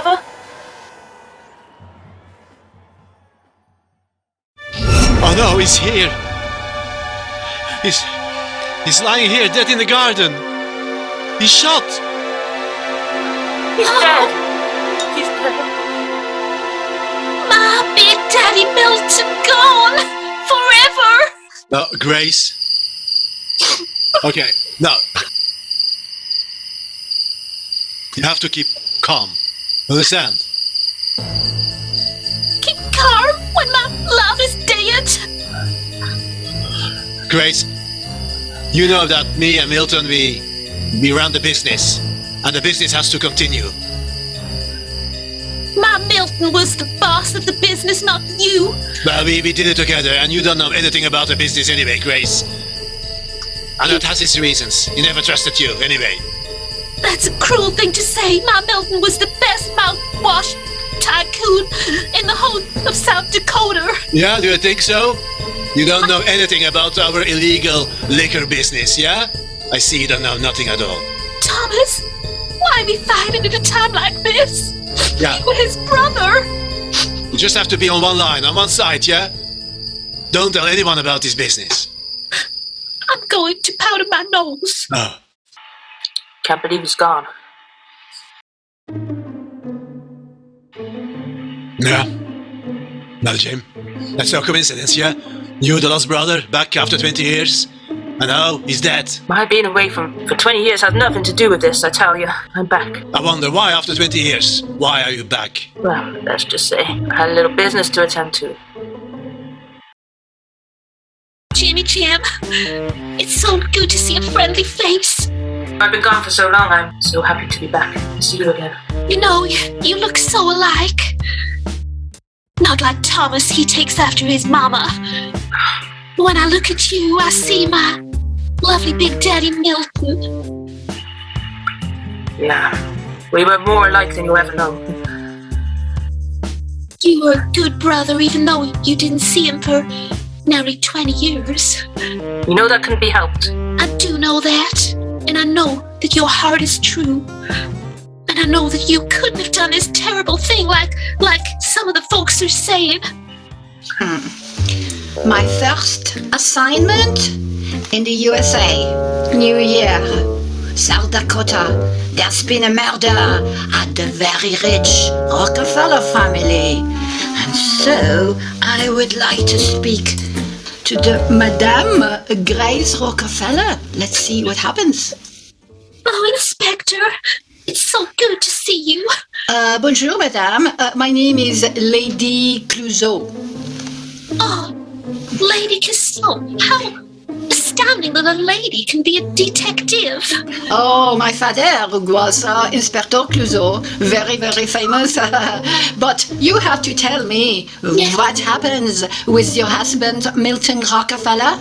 brother? Oh no, he's here. He's lying here, dead in the garden. He's shot. He's dead. He's dead. My Big Daddy Milton gone forever. No, Grace. Okay, no. You have to keep calm. Understand? Keep calm when my love is dead. Grace, you know that me and Milton, we run the business. And the business has to continue. My Milton was the boss of the business, not you. Well, we did it together, and you don't know anything about the business anyway, Grace. And that has its reasons. He never trusted you, anyway. That's a cruel thing to say. My Milton was the best mouthwash tycoon in the whole of South Dakota. Yeah, do you think so? You don't know anything about our illegal liquor business, yeah? I see you don't know nothing at all. Thomas, why are we fighting at a time like this? Yeah. You were his brother. You just have to be on one line, on one side, yeah? Don't tell anyone about this business. I'm going to powder my nose. Oh. Can't believe he's gone. Yeah. Well, Jim, that's no coincidence, yeah? You, the lost brother, back after 20 years. And now he's dead. My being away for 20 years has nothing to do with this, I tell you. I'm back. I wonder why after 20 years? Why are you back? Well, let's just say I had a little business to attend to. Jimmy Jim, it's so good to see a friendly face. I've been gone for so long, I'm so happy to be back and see you again. You know, you look so alike. Not like Thomas, he takes after his mama. When I look at you, I see my lovely Big Daddy Milton. Yeah, we were more alike than you ever know. You were a good brother, even though you didn't see him for nearly 20 years. You know that couldn't be helped. I do know that, and I know that your heart is true. And I know that you couldn't have done this terrible thing like some of the folks are saying. My first assignment in the USA, New Year, South Dakota. There's been a murder at the very rich Rockefellow family. And so I would like to speak to the Madame Grace Rockefellow. Let's see what happens. Oh, Inspector, it's so good to see you. Bonjour, Madame. My name is Lady Clouseau. Oh, Lady Clouseau, how astounding that a lady can be a detective. Oh, my father was Inspector Clouseau, very, very famous. But you have to tell me what happens with your husband, Milton Rokefellow.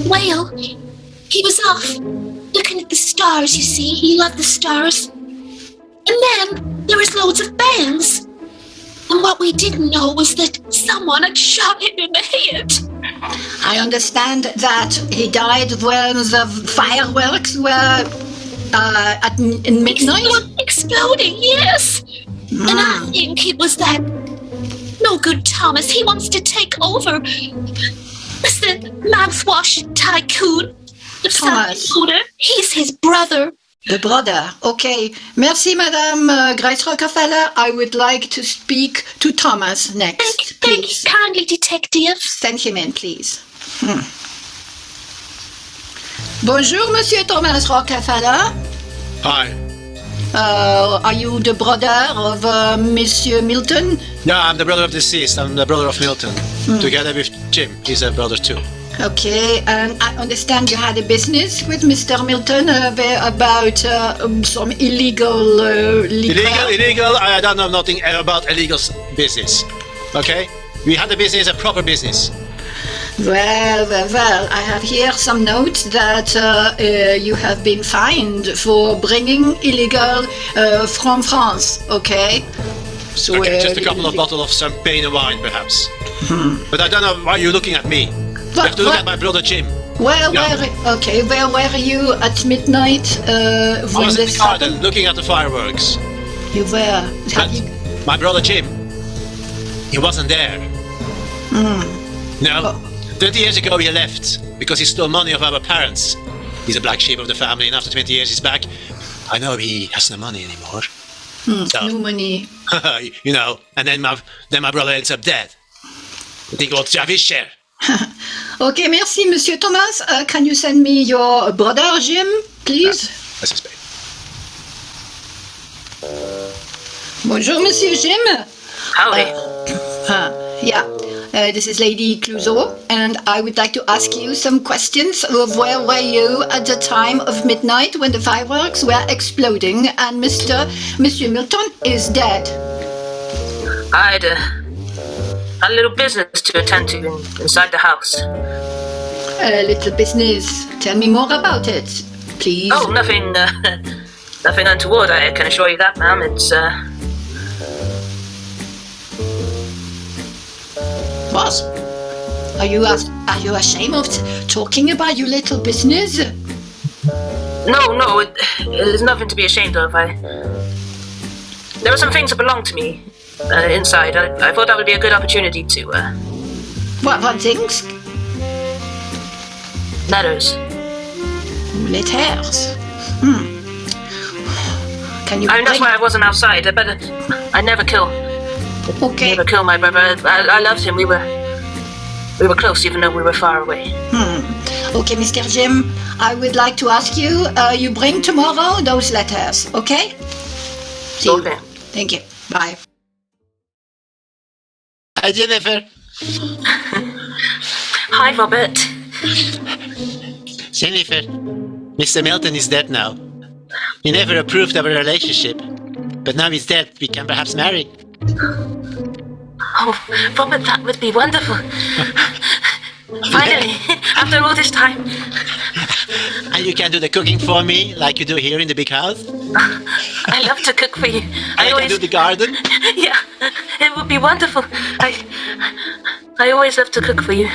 Well, he was off looking at the stars, you see. He loved the stars. And then there was loads of bands. And what we didn't know was that someone had shot him in the head. I understand that he died when the fireworks were in midnight? Exploding, yes. And I think it was that no good Thomas. He wants to take over as the mouthwash tycoon of South Dakota. He's his brother. The brother. Okay. Merci, Madame Grace Rockefeller. I would like to speak to Thomas next, Thank please. you kindly, detective. Send him in, please. Bonjour, Monsieur Thomas Rockefeller. Hi. Are you the brother of Monsieur Milton? Yeah, I'm the brother of deceased. I'm the brother of Milton. Together with Jim. He's a brother too. Okay, and I understand you had a business with Mr. Milton about some illegal liquor. Illegal. I don't know nothing about illegal business. Okay? We had a business, a proper business. Well, I have here some notes that you have been fined for bringing illegal from France, okay? So, Okay, just a couple of bottles of champagne and wine, perhaps. But I don't know why you're looking at me. You have to look at my brother Jim. Where were you at midnight I was in the garden looking at the fireworks. You were... But my brother Jim, he wasn't there. No, 20 years ago he left because he stole money of our parents. He's a black sheep of the family, and after 20 years he's back. I know he has no money anymore. So, No money. you know, and then my brother ends up dead. I think he wants to have his share. Okay, merci, Monsieur Thomas. Can you send me your brother, Jim, please? I suspect. Bonjour, Monsieur Jim. Howdy. This is Lady Clouseau, and I would like to ask you some questions. Where were you at the time of midnight when the fireworks were exploding and Monsieur Milton is dead? I had a little business to attend to inside the house. A little business. Tell me more about it, please. Oh, nothing untoward, I can assure you that, ma'am. It's, What? Are you ashamed of talking about your little business? No, it's nothing to be ashamed of. There are some things that belong to me inside. I thought that would be a good opportunity to, What things? letters. Letters. Can you? I mean, that's why I wasn't outside. I never kill. Okay. Never kill my brother. I loved him. We were close, even though we were far away. Okay, Mr. Jim, I would like to ask you, you bring tomorrow those letters, okay? See you. Okay. Thank you. Bye. Hi, Jennifer. Hi, Robert. Jennifer, Mr. Milton is dead now. He never approved of a relationship. But now he's dead, we can perhaps marry. Oh, Robert, that would be wonderful. Finally, after all this time. And you can do the cooking for me, like you do here in the big house. I love to cook for you. I can do the garden. Yeah, it would be wonderful. I always love to cook for you.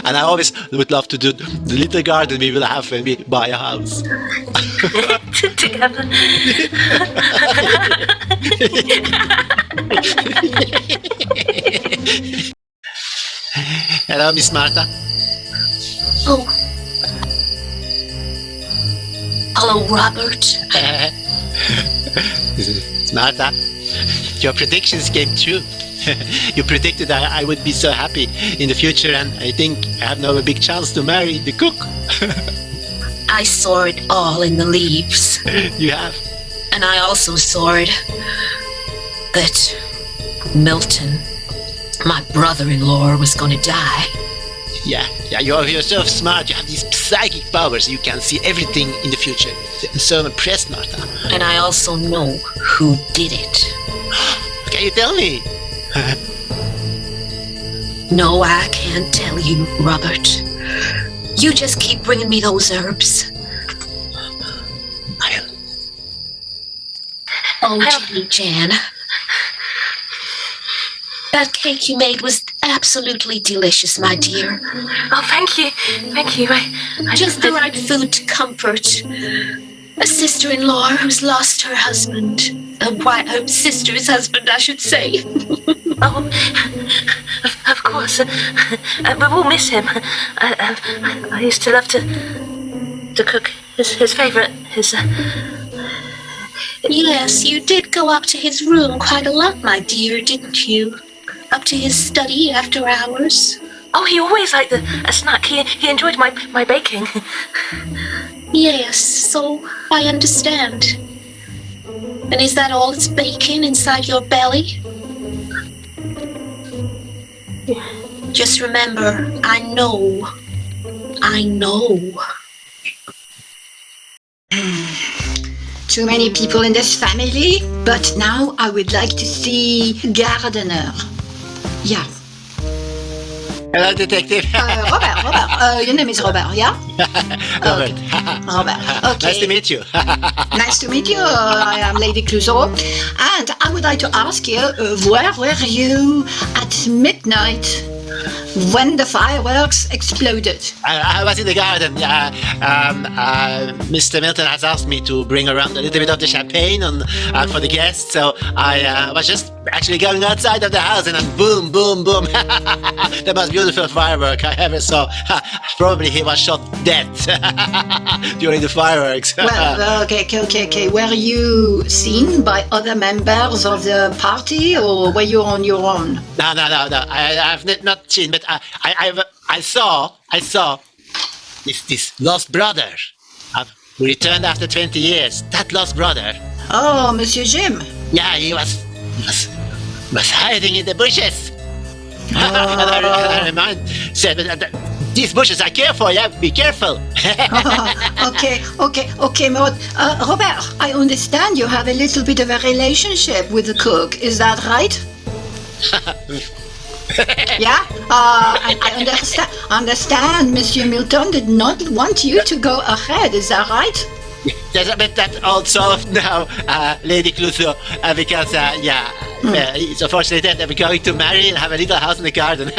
And I always would love to do the little garden we will have when we buy a house. Together. Hello, Miss Martha. Oh. Hello, Robert. Miss Martha, your predictions came true. You predicted that I would be so happy in the future, and I think I have now a big chance to marry the cook. I saw it all in the leaves. You have? And I also saw it that Milton, my brother-in-law, was going to die. Yeah, you're so smart. You have these psychic powers. You can see everything in the future. I'm so impressed, Martha. And I also know who did it. Can you tell me? No, I can't tell you, Robert. You just keep bringing me those herbs. Oh, gee, Jan. That cake you made was absolutely delicious, my dear. Oh, thank you. Thank you. I Just the right food to comfort a sister-in-law who's lost her husband. Her sister's husband, I should say. Oh, of course. We will miss him. I used to love to cook his favorite. Yes, you did go up to his room quite a lot, my dear, didn't you? Up to his study after hours. Oh, he always liked a snack. He enjoyed my baking. Yes, so I understand. And is that all that's baking inside your belly? Just remember, I know. Too many people in this family, but now I would like to see gardener. Yeah. Hello, detective. Robert. Your name is Robert, yeah? Robert. Robert. Okay. Nice to meet you. Nice to meet you. I am Lady Clouseau. And I would like to ask you, where were you at midnight when the fireworks exploded. I was in the garden. Mr. Milton has asked me to bring around a little bit of the champagne for the guests, so I was just actually going outside of the house, and then boom, boom, boom. The most beautiful firework I ever saw. Probably he was shot dead during the fireworks. Well, okay. Were you seen by other members of the party, or were you on your own? No. I've not seen, but I saw this lost brother who returned after 20 years. That lost brother. Oh, Monsieur Jim. Yeah, he was hiding in the bushes. And I said, these bushes I care for, yeah, be careful. Okay, Maud. Robert, I understand you have a little bit of a relationship with the cook. Is that right? Yeah? I understand Monsieur Milton did not want you to go ahead. Is that right? There's a bit that also now, Lady Clouseau, because, it's unfortunately that we're going to marry and have a little house in the garden.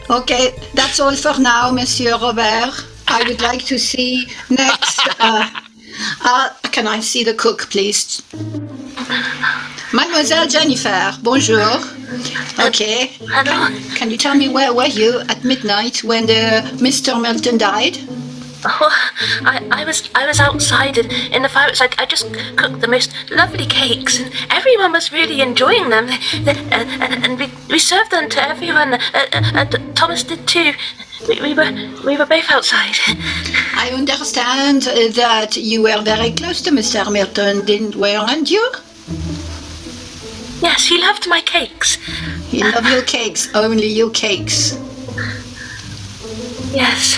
Okay, that's all for now, Monsieur Robert. I would like to see next. Can I see the cook, please? Mademoiselle Jennifer, bonjour. Okay. Hello. Can you tell me where were you at midnight when Mr. Milton died? Oh, I was outside in the fireworks. I just cooked the most lovely cakes, and everyone was really enjoying them. And we served them to everyone. Thomas did too. We were both outside. I understand that you were very close to Mr. Milton, weren't you? Yes, he loved my cakes. He loved your cakes, only your cakes. Yes,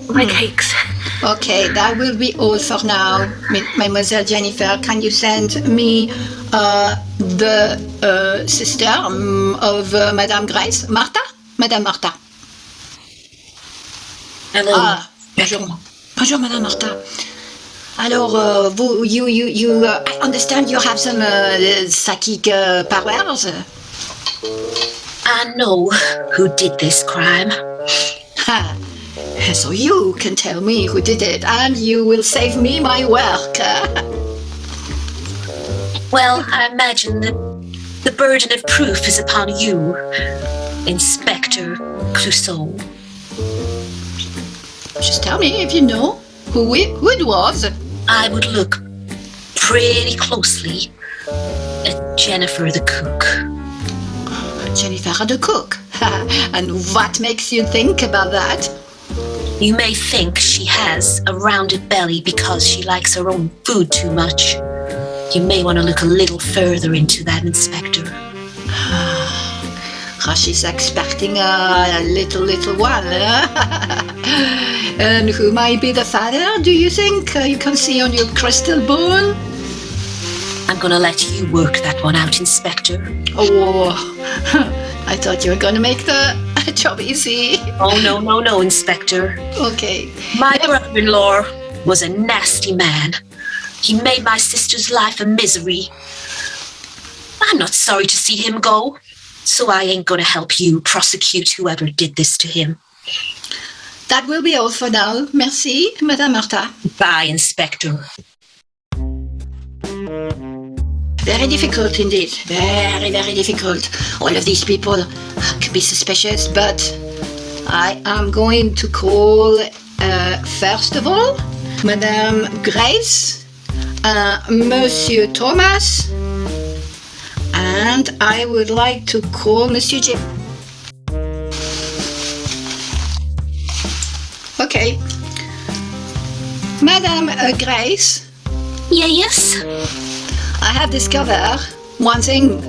my cakes. Okay, that will be all for now. Mademoiselle Jennifer, can you send me the sister of Madame Grace? Martha? Madame Martha. Hello. Bonjour, Madame Martha. Alors, I understand you have some psychic powers? I know who did this crime. So you can tell me who did it, and you will save me my work. Well, I imagine that the burden of proof is upon you, Inspector Clouseau. Just tell me if you know who it was. I would look pretty closely at Jennifer the cook. Jennifer the cook. And what makes you think about that? You may think she has a rounded belly because she likes her own food too much. You may want to look a little further into that, Inspector. She's expecting a little one. And who might be the father, do you think? You can see on your crystal ball? I'm going to let you work that one out, Inspector. Oh, I thought you were going to make the job easy. Oh, no, Inspector. Okay. My brother-in-law was a nasty man. He made my sister's life a misery. I'm not sorry to see him go, so I ain't going to help you prosecute whoever did this to him. That will be all for now. Merci, Madame Martha. Bye, Inspector. Very difficult indeed. Very, very difficult. All of these people can be suspicious, but I am going to call, first of all, Madame Grace, Monsieur Thomas, and I would like to call Monsieur Jim. Okay. Madame Grace. Yes? I have discovered one thing.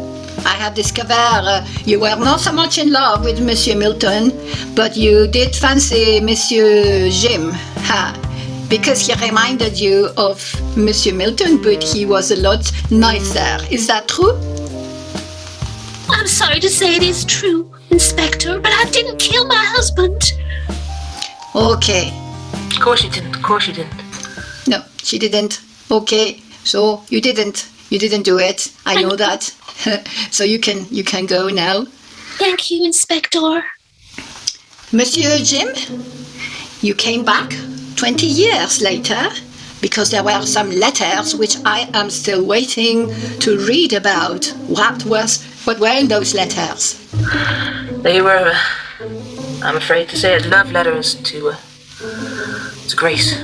I have discovered you were not so much in love with Monsieur Milton, but you did fancy Monsieur Jim. Because he reminded you of Monsieur Milton, but he was a lot nicer. Is that true? I'm sorry to say it is true, Inspector, but I didn't kill my husband. Okay. Of course you didn't. No, she didn't. Okay, so you didn't do it. I know that. So you can go now. Thank you, Inspector. Monsieur Jim, you came back 20 years later because there were some letters which I am still waiting to read about. What were in those letters? They were, I'm afraid to say it, love letters to Grace.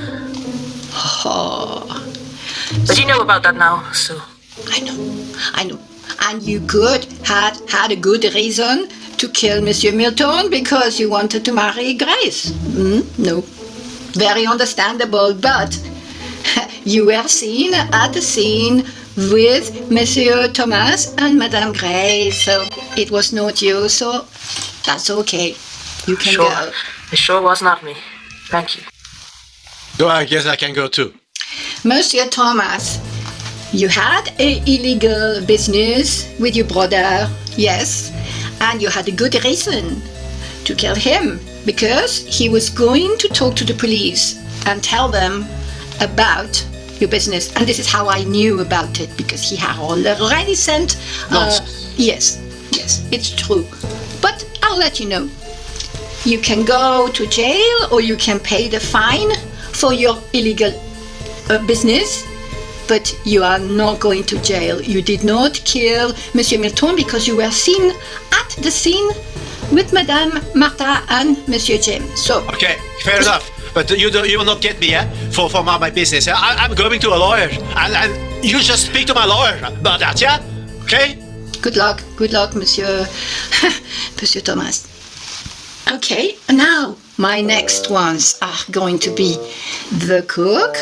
Oh, But you know about that now, so... I know. And you could had a good reason to kill Monsieur Milton because you wanted to marry Grace. No. Very understandable, but you were seen at the scene with Monsieur Thomas and Madame Grace, so it was not you, so that's okay. You can Sure. go. It sure was not me. Thank you. So I guess I can go too. Monsieur Thomas, you had a illegal business with your brother, yes, and you had a good reason to kill him because he was going to talk to the police and tell them about your business. And this is how I knew about it, because he had already sent... Yes, it's true. But I'll let you know. You can go to jail or you can pay the fine for your illegal business, but you are not going to jail. You did not kill Monsieur Milton because you were seen at the scene with Madame Martha and Monsieur Jim. So Okay, fair enough. But you will not get me, for my business. I'm going to a lawyer, and you just speak to my lawyer about that, yeah? Okay? good luck, Monsieur Monsieur Thomas. Okay, now my next ones are going to be the cook.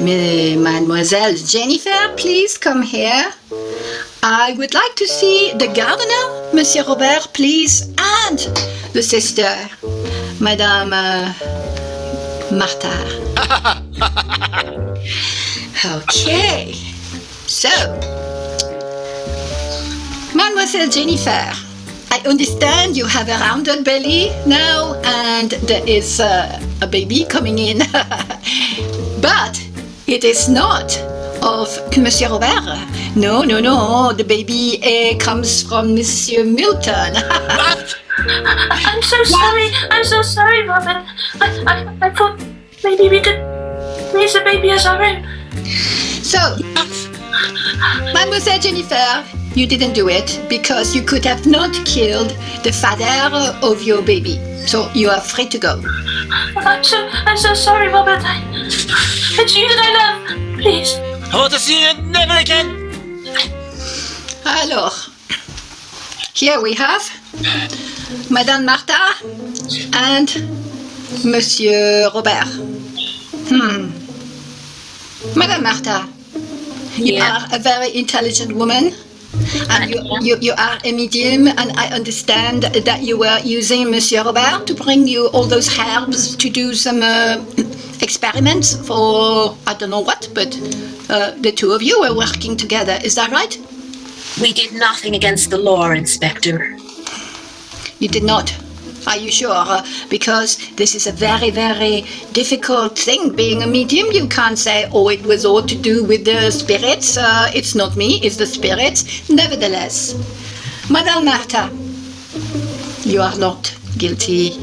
Mademoiselle Jennifer, please come here. I would like to see the gardener, Monsieur Robert, please, and the sister, Madame Martha. Okay, so, Mademoiselle Jennifer, I understand you have a rounded belly now and there is a baby coming in. But it is not of Monsieur Robert. No, the baby comes from Monsieur Milton. What? I'm so sorry, Robin. I thought maybe we could raise the baby as our own. So, Mademoiselle Jennifer, you didn't do it because you could have not killed the father of your baby. So you are free to go. I'm so sorry, Robert. It's you that I love. Please. I want to see you never again. Alors, here we have Madame Martha and Monsieur Robert. Madame Martha, you Yeah. are a very intelligent woman, and you are a medium, and I understand that you were using Monsieur Robert to bring you all those herbs to do some experiments for I don't know what, but the two of you were working together. Is that right? We did nothing against the law, Inspector. You did not. Are you sure? Because this is a very, very difficult thing. Being a medium, you can't say, oh, it was all to do with the spirits. It's not me, it's the spirits. Nevertheless, Madame Martha, you are not guilty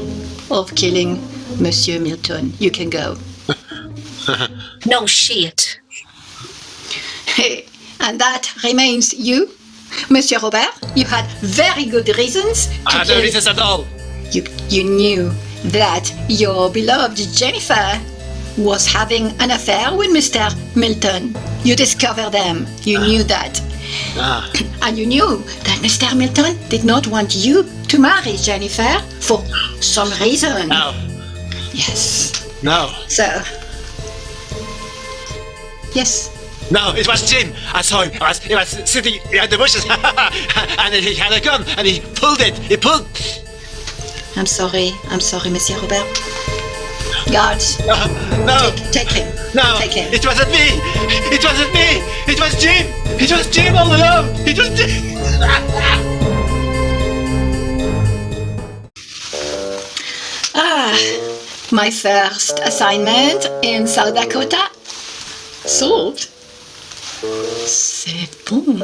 of killing Monsieur Milton. You can go. No shit. And that remains you, Monsieur Robert. You had very good reasons to I have no kill. reasons at all. You knew that your beloved Jennifer was having an affair with Mr. Milton. You discovered them. You knew that. And you knew that Mr. Milton did not want you to marry Jennifer for some reason. No. Yes. No. So, yes. No, it was Jim. I saw him. He was sitting in the bushes, and he had a gun, and he pulled it. He pulled. I'm sorry, Monsieur Robert. Guards, No. take him. No. Take him. It wasn't me. It wasn't me. It was Jim. It was Jim all along. It was Jim. My first assignment in South Dakota. Solved. C'est bon.